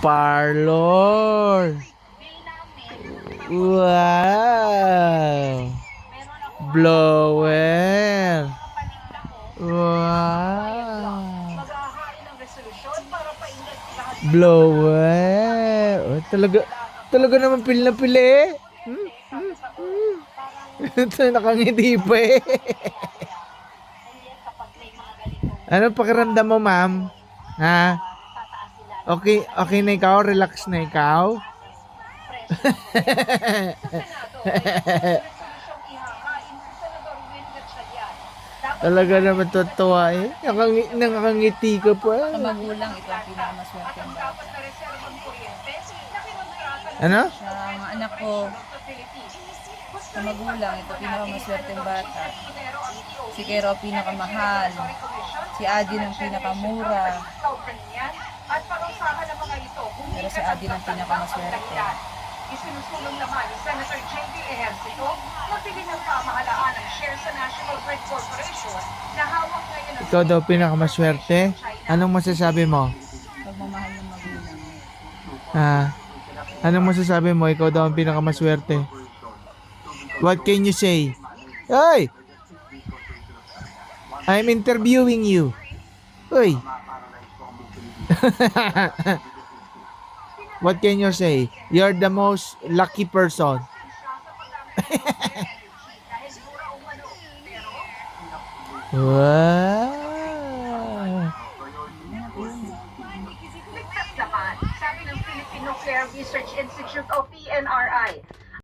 Parlor. Wow. Blower. Wow. Blower. Oh, talaga naman pili na pili. Ito nakangiti pa eh. Ano pakiramdam mo, ma'am? Ha? Okay na ikaw? Relax na ikaw? Talaga naman totoo eh. Nakangiti ka pa. Sa magulang, ito ang pinakamaswerteng bata. Ano? Sa mga anak ko, sa magulang, ito pinakamaswerteng bata. Si Kero ang pinakamahal. Si Adin ang pinakamura. Pero si Adin ang pinakamaswerte. Isinusulong naman ni Senator J.D. Ejercito na pili ng pamahalaan ng share sa National Grid Corporation na hawak ngayon ng Ikaw daw pinakamaswerte? Anong masasabi mo? Pagmamahal ng magulang. Anong masasabi mo? Ikaw daw ang pinakamaswerte. What can you say? Hey! I'm interviewing you. Uy! What can you say? You're the most lucky person. Wow! Ligtas naman, sabi ng Philippine Nuclear Research Institute o PNRI.